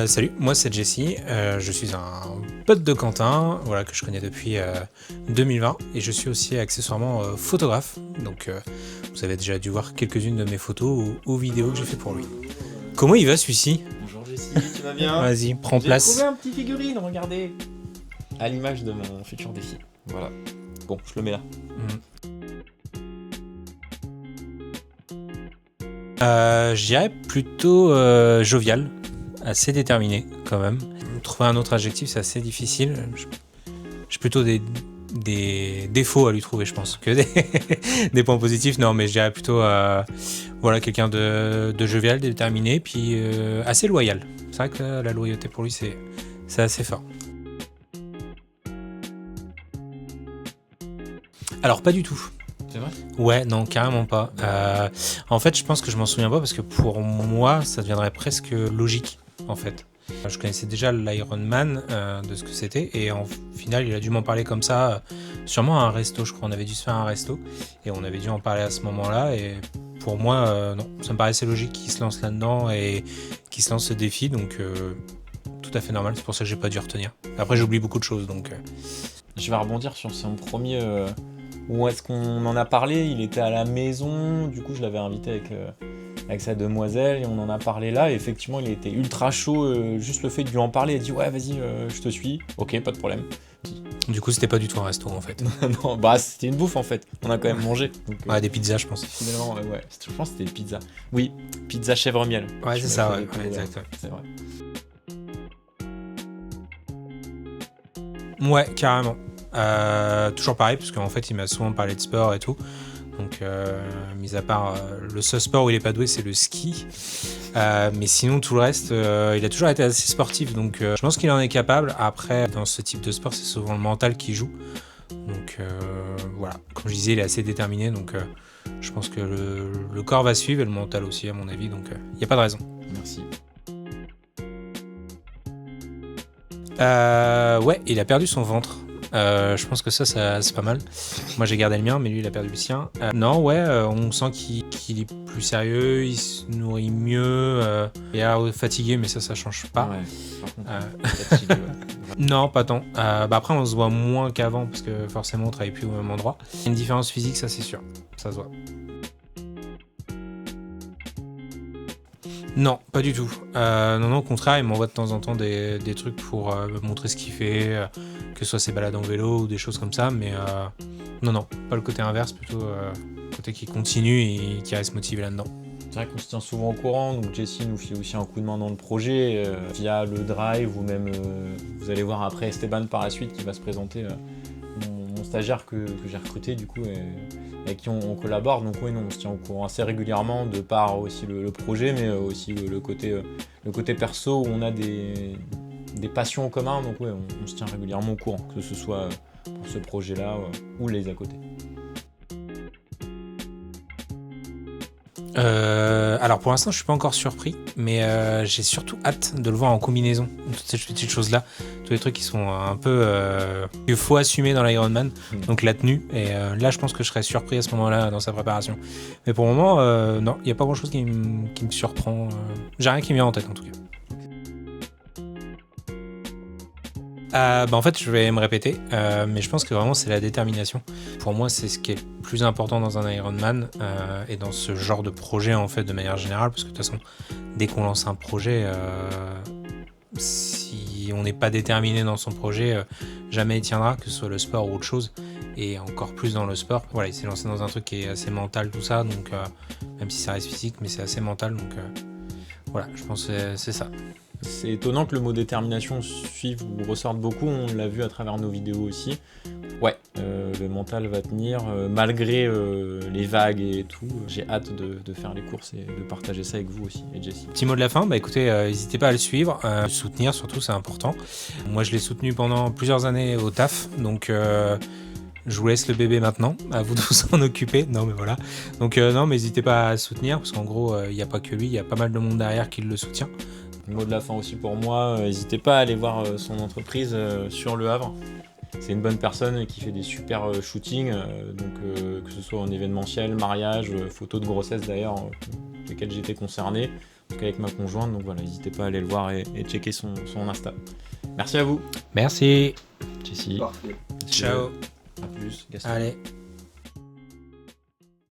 Salut, moi c'est Jesse, je suis un pote de Quentin, voilà, que je connais depuis 2020 et je suis aussi accessoirement photographe, donc vous avez déjà dû voir quelques-unes de mes photos ou vidéos que j'ai fait pour lui. Comment il va celui-ci ? Bonjour Jessie, tu vas bien ? Vas-y, prends place. J'ai trouvé un petit figurine, regardez, à l'image de mon futur défi. Voilà. Bon, je le mets là. Je dirais plutôt jovial, assez déterminé quand même. Trouver un autre adjectif, c'est assez difficile. J'ai plutôt des défauts à lui trouver, je pense, que des points positifs. Non, mais je dirais plutôt voilà, quelqu'un de jovial, déterminé, puis assez loyal. C'est vrai que la loyauté pour lui, c'est assez fort. Alors, pas du tout. C'est vrai ? Ouais, non, carrément pas. En fait, je pense que je m'en souviens pas parce que pour moi, ça deviendrait presque logique, en fait. Je connaissais déjà l'Ironman de ce que c'était et en final, il a dû m'en parler comme ça, sûrement à un resto, je crois. On avait dû se faire un resto et on avait dû en parler à ce moment-là et pour moi, non, ça me paraissait logique qu'il se lance là-dedans et qu'il se lance ce défi, donc tout à fait normal. C'est pour ça que j'ai pas dû retenir. Après, j'oublie beaucoup de choses, donc... Je vais rebondir sur son premier... Où est-ce qu'on en a parlé ? Il était à la maison, du coup je l'avais invité avec sa demoiselle et on en a parlé là et effectivement il était ultra chaud, juste le fait de lui en parler, il a dit ouais vas-y je te suis, ok pas de problème. Du coup c'était pas du tout un resto en fait. Non bah c'était une bouffe en fait, on a quand même mangé. Donc, ouais des pizzas je pense. Finalement ouais, je pense que c'était pizza. Oui, pizza chèvre miel. Ouais c'est ça ouais, exact. C'est vrai. Ouais carrément. Toujours pareil parce qu'en fait il m'a souvent parlé de sport et tout, donc mis à part le seul sport où il est pas doué c'est le ski, mais sinon tout le reste il a toujours été assez sportif, donc je pense qu'il en est capable. Après dans ce type de sport c'est souvent le mental qui joue, donc voilà, comme je disais il est assez déterminé, donc je pense que le corps va suivre et le mental aussi à mon avis, donc il n'y a pas de raison. Merci. Ouais, il a perdu son ventre. Je pense que ça c'est pas mal. Moi j'ai gardé le mien, mais lui il a perdu le sien. Non, ouais, on sent qu'il est plus sérieux, il se nourrit mieux, il a l'air fatigué, mais ça change pas. Ouais, par contre, fatigué, ouais. Non, pas tant. Après on se voit moins qu'avant, parce que forcément on travaille plus au même endroit. Il y a une différence physique, ça c'est sûr, ça se voit. Non, pas du tout. Non, au contraire, il m'envoie de temps en temps des trucs pour me montrer ce qu'il fait, que ce soit ses balades en vélo ou des choses comme ça, mais non, pas le côté inverse, plutôt le côté qui continue et qui reste motivé là-dedans. C'est vrai qu'on se tient souvent au courant, donc Jessie nous fait aussi un coup de main dans le projet via le drive ou même, vous allez voir après Esteban par la suite qui va se présenter, mon stagiaire que j'ai recruté du coup. Avec qui on collabore, donc oui, non, on se tient au courant assez régulièrement de par aussi le projet, mais aussi le côté perso où on a des passions en commun, donc oui, on se tient régulièrement au courant, que ce soit pour ce projet-là ou les à côté. Alors pour l'instant je suis pas encore surpris, mais j'ai surtout hâte de le voir en combinaison, toutes ces petites choses là, tous les trucs qui sont un peu qu'il faut assumer dans l'Ironman, donc la tenue, et là je pense que je serais surpris à ce moment là dans sa préparation, mais pour le moment non, il n'y a pas grand chose qui me surprend, j'ai rien qui me vient en tête en tout cas. En fait je vais me répéter, mais je pense que vraiment c'est la détermination. Pour moi c'est ce qui est le plus important dans un Ironman et dans ce genre de projet en fait de manière générale, parce que de toute façon dès qu'on lance un projet, si on n'est pas déterminé dans son projet, jamais il tiendra, que ce soit le sport ou autre chose, et encore plus dans le sport. Voilà, il s'est lancé dans un truc qui est assez mental tout ça, donc même si ça reste physique, mais c'est assez mental, donc voilà, je pense que c'est ça. C'est étonnant que le mot détermination suive ou ressorte beaucoup, on l'a vu à travers nos vidéos aussi. Ouais, le mental va tenir, malgré les vagues et tout. J'ai hâte de faire les courses et de partager ça avec vous aussi, et Jessie. Petit mot de la fin, écoutez, n'hésitez pas à le suivre, le soutenir surtout, c'est important. Moi je l'ai soutenu pendant plusieurs années au taf, donc... je vous laisse le bébé maintenant, à vous de vous en occuper. Non mais voilà. Donc non, mais n'hésitez pas à soutenir, parce qu'en gros, il n'y a pas que lui, il y a pas mal de monde derrière qui le soutient. Le mot de la fin aussi pour moi, n'hésitez pas à aller voir son entreprise sur Le Havre. c'est une bonne personne et qui fait des super shootings, que ce soit en événementiel, mariage, photos de grossesse d'ailleurs, lesquelles j'étais concerné, en tout cas avec ma conjointe. Donc voilà, n'hésitez pas à aller le voir et checker son Insta. Merci à vous. Merci. Jessie. Parfait. Ciao. À plus. Gaston. Allez.